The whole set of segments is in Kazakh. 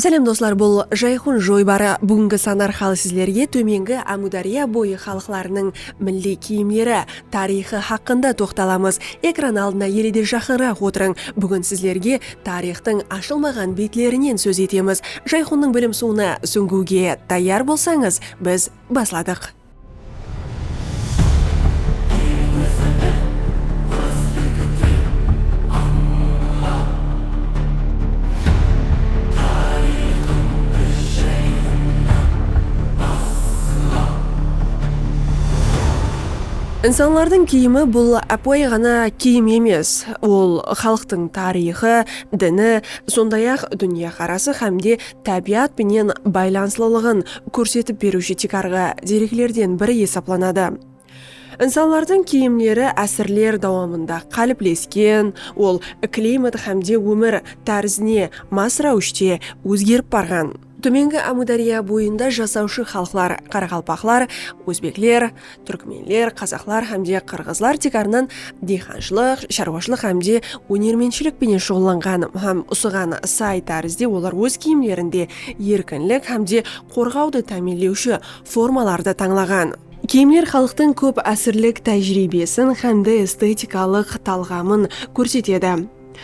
Сәлем достар, бұл Жайхун жойбары бүгінгі сан арқалы сіздерге төменгі Амудария бойы халықларының милли киімдері, тарихы хақында тоқталамыз. Экран алдына еледе жақынырақ отырың. Бүгін сіздерге тарихтың ашылмаған бетлерінен сөз етеміз. Жайхунның білім суына сүңгуге даяр болсаңыз, біз басладық. Инсанлардың киімі бұл апай ғана киім емес. Ол халықтың тарихы, діні, сондай-ақ дүние қарасы хамде табиат пенен байланыстылығын көрсетіп беруші тикарғы деректерден бірі есептелінеді. Инсанлардың киімдері әсірлер дауамында қалыптасқан, ол климат хамде өмір тәрізіне масырауште өзгеріп барған. Төменгі Амудария бойында жасаушы халықлар қарақалпақлар, өзбеклер, түркменлер, қазақтар хамде қырғызлар текарынан диханшылық, шаруашылық хамде өнерменшілік пенен шұғыланған һәм ұсыған сай тәрізде олар өз киімдерінде еркінлік хамде қорғауды тәмінлеуші формаларды таңлаған. Киімдер халықтың көп әсірлік тәжірибесін хамде эстетикалық талғамын көрсетеді.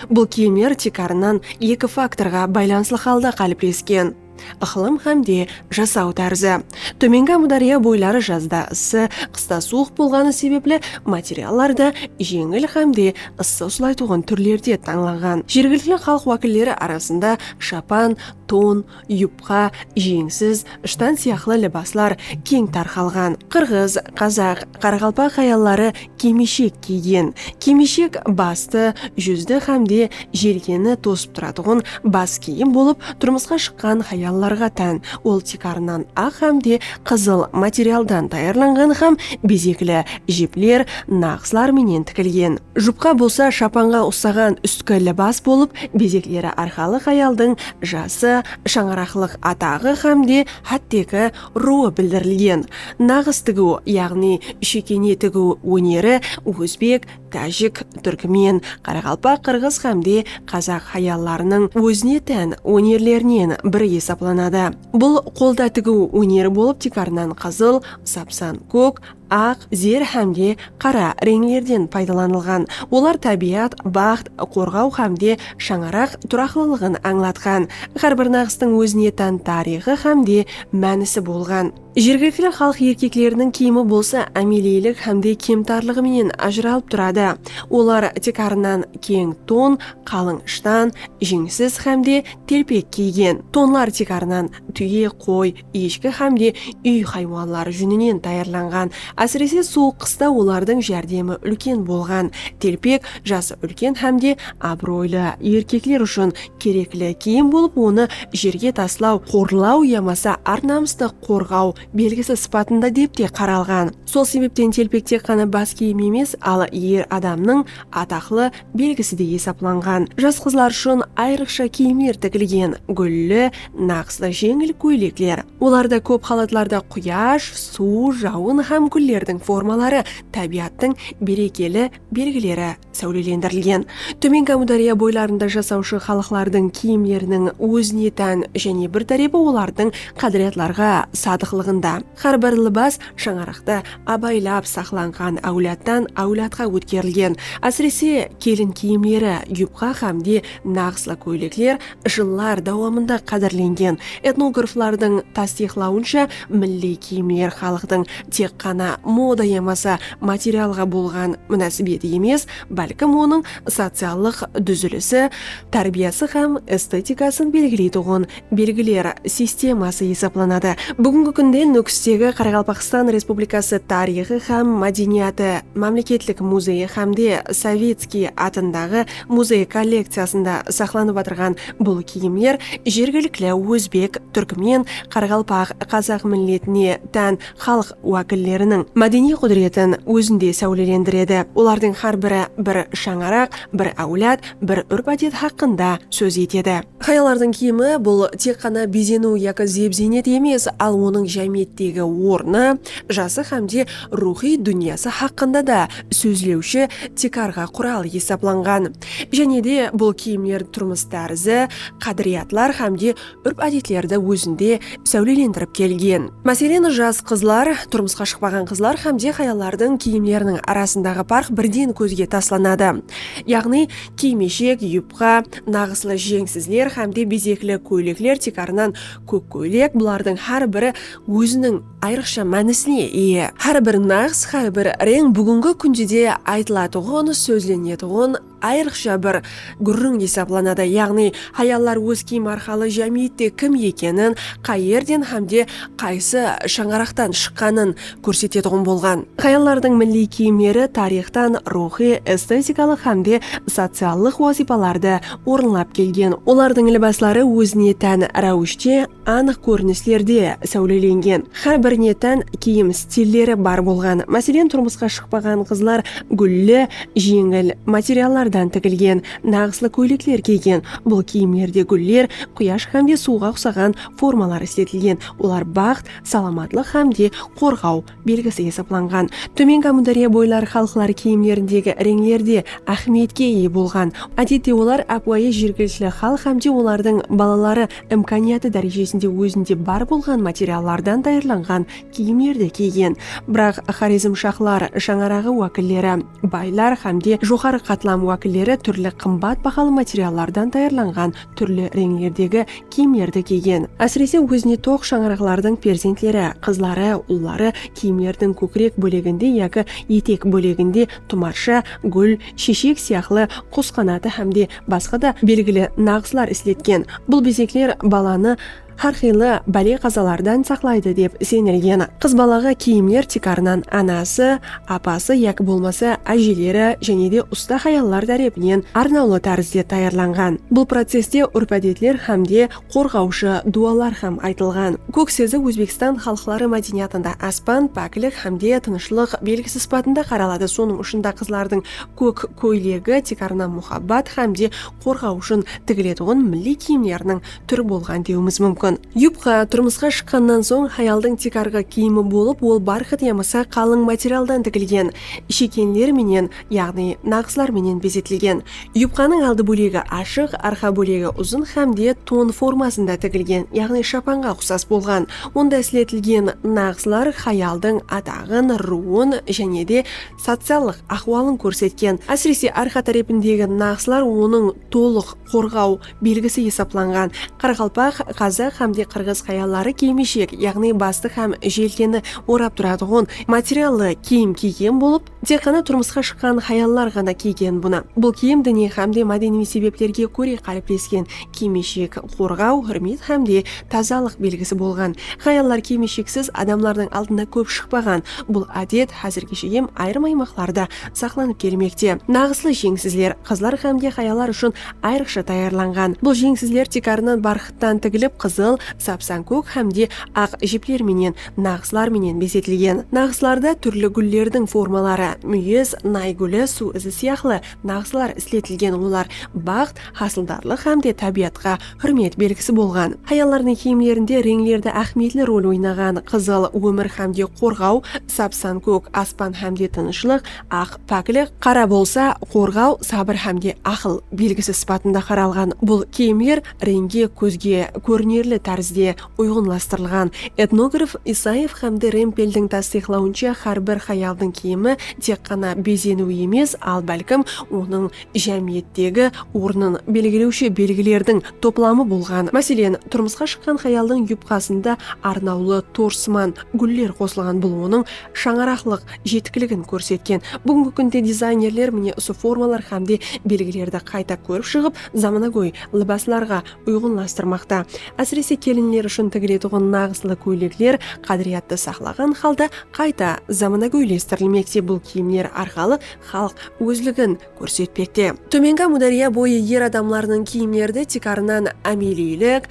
Бұл киімдер текарынан екі факторға байланысты халда қалыптасқан. Ықылым хамде жасау тәрізі. Төменгі Амудария бойлары жазда ысы, қыста суық болғаны себеплі материалларда жеңіл хамде ысы ұсылайтуған түрлерде таңланған. Жергілікті халық уәкілдері арасында шапан, тон, юбқа, жеңсіз, ыштан сияқлы лебаслар кең тарқалған. Қырғыз, қазақ, қарақалпақ аяллары кимешек киген. Кимешек басты, жүзді хамде желкені тосып тұратығын бас киім болып тұрмысқа шыққан аялларға тән. Ол текарынан ақ хамде қызыл материалдан даярланған хам безеклі жеплер, нақслар менен тікілген. Жұпқа болса шапанға ұсаған үсткі лебас болып, безеклері арқалық аялдың жасы, шаңырақлық атағы хамде хаттекі руы білдірілген. Нағыз тігу, яғни шекене тігу өнері өзбек, тәжік, түркмен, қарақалпақ, қырғыз хамде қазақ аялларының өзіне тән өнерлерінен бірі есептелінеді. Бұл қолда тігу өнері болып текарынан қызыл, сапсан көк, ақ, зер хамде қара реңлерден пайдаланылған. Олар табиат, бақыт, қорғау хамде шаңарақ тұрақлылығын аңлатқан. Әрбір нағыстың өзіне тән тарихы хамде мәнісі болған. Жергілікті халық еркеклерінің киімі болса әмелейлік хамде кемтарлығымен ажыралып тұрады. Олар текарынан кең тон, қалың штан, жеңсіз хамде телпек киген. Тонлар текарынан түйе, қой, ешкі хамде үй хайуанлары жүнінен даярланған. Әсіресе суық қыста олардың жәрдемі үлкен болған. Телпек жасы үлкен хамде абыройлы еркеклер үшін кереклі киім болып, оны жерге таслау, қорлау ямаса ар-намысты қорғау белгісі сыпатында деп те қаралған. Сол себептен телпек тек қана бас киім емес, ал ер адамның атақлы белгісі де есептелінген. Жас қызлар үшін айрықша киімдер тігілген, гүллі, нақслы жеңіл көйлеклер. Оларда көп халатларда құяш, су, жауын һәм гүллердің формалары, табиаттың берекелі белгілері сәулелендірілген. Төменгі Амудария бойларында жасаушы халықлардың киімдерінің өзіне тән және бір таребі олардың қадіретларға садықлығында. Әрбір лебас шаңарақты абайлап сақланған әулеттен әулетқа өткерілген. Әсіресе келін киімдері, юбқа хамде нақслы көйлеклер жылдар дауамында қадірленген. Этнографлардың тастихлауынша милли киімдер халықтың тек қана мода ямаса материалға болған мүнәсібеті емес, бәлкім оның социалдық дүзілісі, тәрбиесі һәм эстетикасын белгілейтұғын белгілер системасы есептелінеді. Бүгінгі күнде Нүкістегі Қарақалпақстан Республикасы тарихы һәм мәдениеті мемлекеттік музейі һәмде Советский атындағы музей коллекциясында сақланып отырған бұл киімдер жергілікті өзбек, түркмен, қарақалпақ, қазақ миллетіне тән халық уәкілдерінің мәдени құдіретін өзінде сәулелендіреді. Олардың әрбірі бір бір шаңарақ, бір әулет, бір үрп-әдет хақында сөз етеді. Хаялардың киімі бұл тек қана безену яки зеп-зейнет емес, ал оның жәмиеттегі орны, жасы һәмде рухи дүниясы хақында да сөзлеуші тикарға құрал есепланған. Және де бұл киімлер тұрмыс тәрізі, қадыриятлар һәмде үрп-әдетлерді өзінде сәулелендіріп келген. Мәселен, жас қызлар, тұрмысқа шықпаған қызлар һәмде хаялардың киімлерінің арасындағы парқ бірден көзге тасланады. Яғни кимешек, юбқа, нағыслы жеңсізлер һәмде безеклі көйлеклер, тикарынан көк көйлек, бұлардың һәр бірі өзінің айрықша мәнісіне ие. Һәр бір нағыз, һәр бір рең бүгінгі күнде де айтылатұғын, сөзленетұғын айрықша бір гүррің есепланады. Яғни хаялар өз киім арқалы жәмиетте кім екенін, қай ерден һәмде қайсы шаңарақтан шыққанын көрсететұғын болған. Хаялардың милли киімдері тарихтан рухи, эстетикалық һәмде социаллық вазипаларды орынлап келген. Олардың либаслары өзіне тән рәуіште, анық көріністерде сәулеленген. Һәр біріне тән киім стильдері бар болған. Мәселен, тұрмысқа шықпаған қызлар гүллі, жеңіл материалдардан тігілген нағыслы көйлеклер киген. Бұл киімлерде гүллер, құяш һәмде суға ұқсаған формалар істетілген. Олар бақыт, саламатлық һәмде қорғау белгісі есепланған. Төменгі Әмудария бойлар халқылар киімлеріндегі реңлерде ахметке ие болған. Әдетте олар әпуайы жергілікті халық һәмде олардың балалары имканияты дәрежесінде өзінде бар болған материалдардан дайырланған киімлерді киген. Бірақ харизм шахлар шаңарағы уәкіллері, байлар һәмде жоғары қатлам уәкіллері түрлі қымбат бағалы материалдардан дайырланған түрлі реңлердегі киімдерді киген. Әсіресе өзіне тоқ шаңарағылардың перзентлері, қызлары, ұллары киімдердің көкірек бөлегінде яки етек бөлегінде тұмарша, гүл, шешек сияқлы құс қанаты һәмде басқа да белгілі нағызлар істеткен. Бұл безеклер баланы әрқилы бәле қазалардан сақлайды деп сенілген. Қыз балаға киімлер тикарынан анасы, апасы яки болмаса әжелері және де ұста хаяллар тарапынан арнаулы тәрізде даярланған. Бұл процесте үрп-әдетлер һәмде қорғаушы дуалар һәм айтылған. Көк сөзі Өзбекстан халқылары мәдениетында аспан, пәкілік һәмде тынышлық белгісі сипатында қаралады. Соның ұшында қызлардың көк көйлегі тикарынан мұхаббат һәмде қорғау үшін тігілетұғын милли киімлерінің түрі болған деуіміз мүмкін. Юбқа тұрмысқа шыққаннан соң хаялдың тикарға киімі болып, ол барқыт ямаса қалың материалдан тігілген. Шекенлер менен, яғни нағызлар менен безетілген. Юбқаның алды бөлегі ашық, арқа бөлегі ұзын һәмде тон формасында тігілген, яғни шапанға ұқсас болған. Онда істетілген нағызлар хаялдың атағын, руын және де социалдық ахуалын көрсеткен. Әсіресе арқа тарапындегі нағызлар оның толық қорғау белгісі есепланған. Қарақалпақ, қазақ һәмде қырғыз хаяллары кимешек, яғни басты һәм желкені орап тұратұғын материалы киім киген болып, тек қана тұрмысқа шыққан хаяллар ғана киген бұны. Бұл киім діни һәмде мәдени себептерге көре қалыптасқан. Кимешек қорғау, хөрмет һәмде тазалық белгісі болған. Хаяллар кимешексіз адамлардың алдына көп шықпаған. Бұл әдет әзірге шейін айрым аймақтарда сақланып келмекте. Нағыслы жеңсізлер қызлар һәмде хаяллар үшін айрықша даярланған. Бұл жеңсізлер тикарынан барқыттан тігіліп қызыл, сапсан көк һәмде ақ жіплер менен, нағызлар менен безетілген. Нағызларда түрлі гүллердің формалары, мүйіз, най гүлі, су ізі сияқлы нағызлар істетілген. Олар бақыт, хасылдарлық һәмде табиатқа хөрмет белгісі болған. Хаяллардың киімлерінде реңлерді ахметлі рөл ойнаған. Қызыл өмір һәмде қорғау, сапсан көк аспан һәмде тынышлық, ақ пәкілік, қара болса қорғау, сабыр һәмде ақыл белгісі сипатында қаралған. Бұл киімлер реңге көзге көрінерлі тәрізде ұйғынластырылған. Этнограф Исаев һәмде Ремпелдің тасдиқлауынша һәр бір хаялдың киімі тек қана безену емес, ал бәлкім оның жәмиеттегі орнын белгілеуші белгілердің топламы болған. Мәселен, тұрмысқа шыққан хаялдың юбқасында арнаулы торсыман гүллер қосылған. Бұл оның шаңарақлық жеткілігін көрсеткен. Бүгінгі күнде дизайнерлер міне осы формалар һәмде белгілерді қайта көріп шығып, заманауи либасларға ұйғынластырмақта. Әсіресе келінлер үшін тігілетұғын нағыслы көйлеклер қадіриятты сақлаған халда қайта заманауилестірілмекте. Бұл киімлер арқалы халық өзлігін көрсетпекте. Төменгі Әмудария бойы ер адамларының киімлерді тикарынан әмелейлік,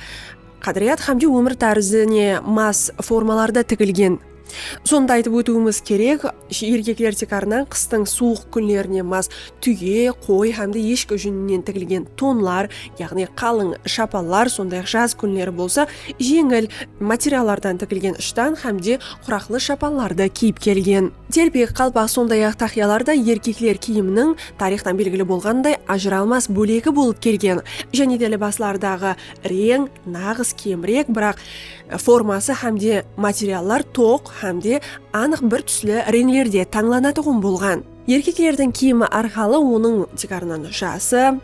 қадірият һәмде өмір тәрізіне мас формаларда тігілген. Сонда айтып өтуіміз керек, еркектер тек арнан қыстың суық күндеріне мас түйе, қой һәмде ешкі жүнінен тігілген тонлар, яғни қалың шапалар, сондай-ақ жаз күндері болса жеңіл материалдардан тігілген ыштан һәмде құрақлы шапаларды киіп келген. Телпек, қалпақ, сондай-ақ тақиялар да еркектер киімінің тарихтан белгілі болғандай ажыралмас бөлегі болып келген. Және де либаслардағы рең нағыз кемірек, бірақ формасы һәмде материаллар тоқ һәмде анық бір түслі реңлерде таңланатұғын болған. Еркектердің киімі арқалы оның тек арнан жасы,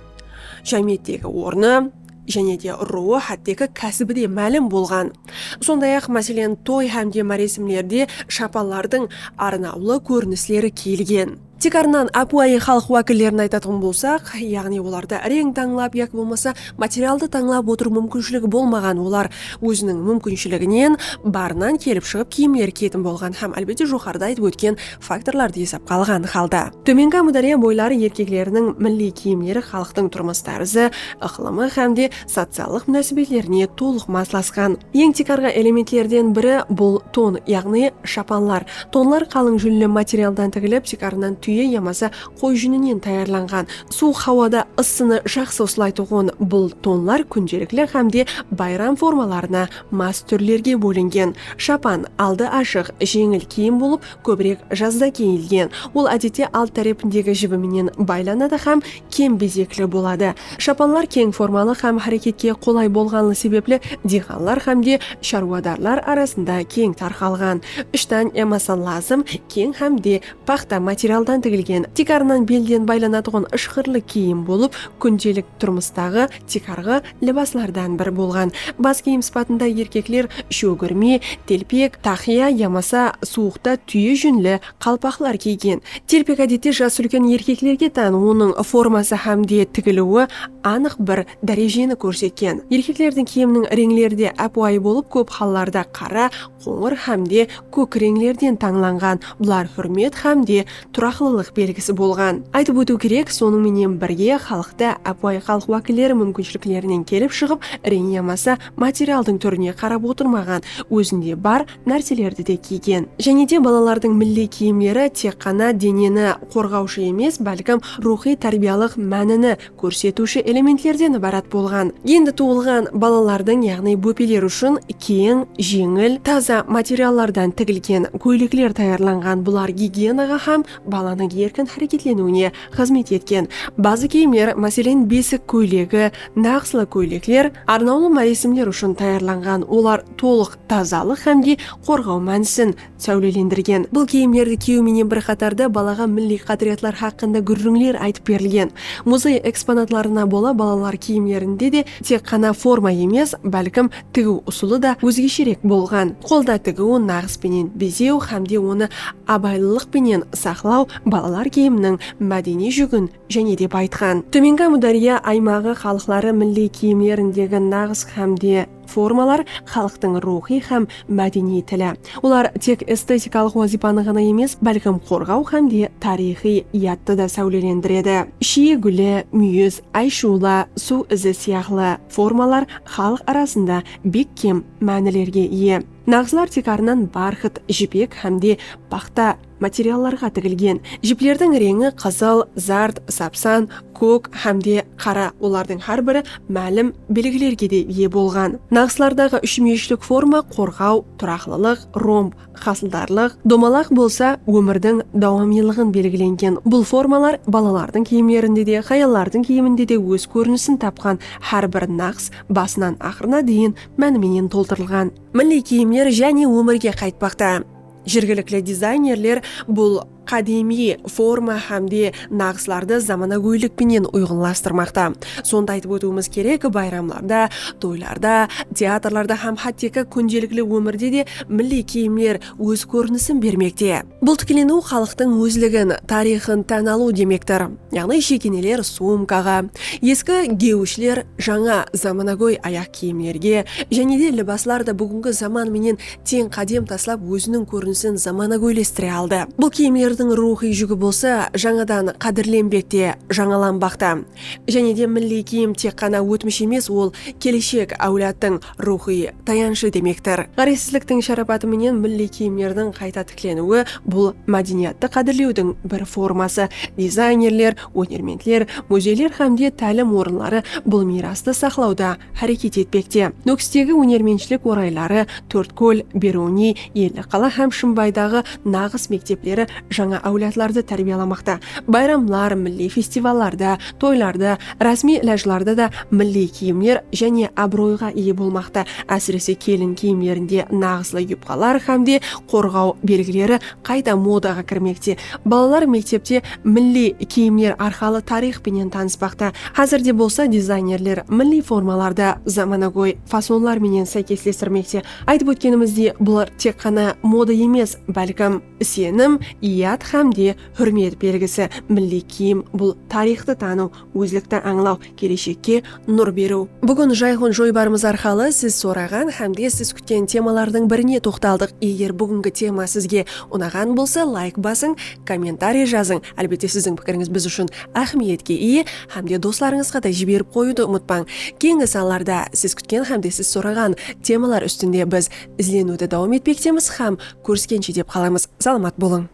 жәмиеттегі орны және де руы, хаттегі кәсібі де мәлім болған. Сондай-ақ мәселен той һәмде мәресімлерде шапалардың арнаулы көріністері киілген. Тек арнан апуайы халық уәкілдерін айтатын болсақ, яғни оларда рең таңлап, яки болмаса материалды таңлап отыру мүмкіншілігі болмаған. Олар өзінің мүмкіншілігінен барынан келіп шығып киімлер киетін болған һәм әлбетте жоғарыда айтып өткен факторларды есепке алған халда. Төменгі Әмудария бойлары еркектерінің милли киімдері халықтың тұрмыс тарзы, ықылымы һәмде социалдық мөнәсәбәтләренә толық масласқан. Ең текарғы элементтерден бірі бұл тон, яғни шапанлар. Тонлар қалың жүнлі материалдан тігіліп, текарынан түйе ямаса қой жүнінен таярланған. Суық хауада ысыны жақсы осылайтуған бұл тонлар күнделікті һәмде байрам формаларына мас түрлерге бөлінген. Шапан алды ашық, жеңіл киім болып, көбірек жазда киілген. Ол әдетте алт тарапындегі жібіменен байланады һәм кем безеклі болады. Шапанлар кең формалы һәм харекетке қолай болғанлы себеплі диқанлар һәмде шаруадарлар арасында кең тарқалған. Үштан ямаса лазым, кең һәмде пақта материалдан тігілген. Текарынан белден байланатығын ышқырлы киім болып, күнделік тұрмыстағы текарғы либаслардан бір болған. Бас киім сыпатында еркеклер шөгірме, телпек, тақия ямаса суықта түйе жүнлі қалпақлар киген. Телпек әдетте жас үлкен еркеклерге тән, оның формасы һәмде тігілуі анық бір дәрежені көрсеткен. Еркеклердің киімнің реңлерде әпуай болып, көп халларда қара, қоңыр һәмде көк реңлерден таңланған. Бұлар хүрмет һәмде тұрақлылық белгісі болған. Айтып өту керек, сонымен бірге халықта әпуай халық уәкілдері мүмкіншіліктерінен келіп шығып, рең ямаса материалдың түріне қарап отырмаған, өзінде бар нәрселерді де киген. Және де балалардың милли киімдері тек қана денені қорғаушы емес, бәлкім рухи тәрбиялық мәніне көрсетуші элементтерден ібарат болған. Енді туылған балалардың, яғни бөпелер үшін кең, жеңіл, таза материалдардан тігілген көйлеклер таярланған. Бұлар гигиенаға һәм баланың еркін харекетленуіне қызмет еткен. Базы киімдер, мәселен бесік көйлегі, нақсылы көйлеклер арнаулы мәресімдер үшін таярланған. Олар толық тазалық һәмде қорғау мәнісін сәулелендірген. Бұл киімдерді киюменен бір қатарда балаға милли қадіретлер хақында гүрріңлер айтып берілген. Музей экспонатларына бола балалар киімдерінде де тек қана форма емес, бәлкім тігу ұсулы да өзгешерек болған. Қолда тігу, нағыспенен безеу һәмде оны абайлылықпенен сақлау балалар киімінің мәдени жүгін және деп айтқан. Төменгі Әмудария аймағы халықлары милли киімдеріндегі нағыз һәмде формалар халықтың рухи һәм мәдени тілі. Олар тек эстетикалық вазипаны ғана емес, бәлкім қорғау һәмде тарихи ятты да сәулелендіреді. Шие гүлі, мүйіз, айшула, су ізі сияқлы формалар халық арасында бек кем мәнілерге ие. Нағзылар текарынан бархыт, жібек һәмде пақта материалларға тігілген. Жіплердің реңі қызыл, зарт, сапсан, көк һәмде қара. Олардың har бірі мәлім белгілерге де ие болған. Нағзылардағы үшмешлік форма қорғау, тұрақлылық, ромб, қасылдарлық, домалақ болса өмірдің дауамилығын белгіленген. Бұл формалар балалардың киімдерінде де, хаяллардың киімінде де өз көрінісін тапқан. Har бір нақс басынан ақырына дейін мәніменен толтырылған. Милли киімдер және өмірге қайтпақта. Жергілікті дизайнерлер бұл қадими форма һәмде нағзыларды заманауилікпенен ұйғынластырмақта. Сонда айтып өтуіміз керек, байрамларда, тойларда, театрларда һәм хаттегі күнделікті өмірде де милли киімдер өз көрінісін бермекте. Бұл тікелену халықтың өзлігін, тарихын тән алу демектір. Яғни шекенелер сумкаға, ескі геушлер жаңа заманауи аяқ киімлерге және де либасларда бүгінгі заман менен тең қадем таслап өзінің көрінісін заманауилестіре алды. Бұл киімдердің балалардың рухи жүгі болса, жаңадан қадірленбекте, жаңаланбақта. Және де милли киім тек қана өтміш емес, ол келешек әулеттің рухи таяншы демектір. Ғаресіздіктің шарапатыменен милли киімдердің қайта тікленуі бұл мәдениетті қадірлеудің бір формасы. Дизайнерлер, өнермендер, музейлер хамде тәлім орынлары бұл мирасты сақлауда әрекет етпекте. Нөкістегі өнерменшілік орайлары, Төрткөл, Беруни, Еліқала һәм Шымбайдағы нағыз мектеплері жаңа әулетларды тәрбияламақта. Байрамлар, милли фестивалларда, тойларда, рәсми ләжларда да милли киімдер және абыройға ие болмақта. Әсіресе келін киімдерінде нағызлы юбқалар һәмде қорғау белгілері қайта модаға кірмекте. Балалар мектепте милли киімдер арқалы тарихпенен таныспақта. Қазірде болса дизайнерлер милли формаларда заманауи фасонларменен сәйкестестірмекте. Айтып өткенімізде, бұлар тек қана мода емес, бәлкім сенім, ият һәмде хүрмет белгісі. Милли киім бұл тарихты тану, өзлікті аңлау, келешекке нұр беру. Бүгін жайғын жойбарымыз арқалы сіз сораған һәмде сіз күткен темалардың біріне тоқталдық. Егер бүгінгі тема сізге ұнаған болса, лайк басың, комментарий жазың. Әлбетте сіздің пікіріңіз біз үшін ахмиетке ие, һәмде достарыңызға да жіберіп қоюды ұмытпаң. Кейінгі саналарда сіз күткен һәмде сіз сұраған темалар үстінде біз ізденуді дауам етпектеміз һәм көріскенше деп қаламыз. Саламат болың.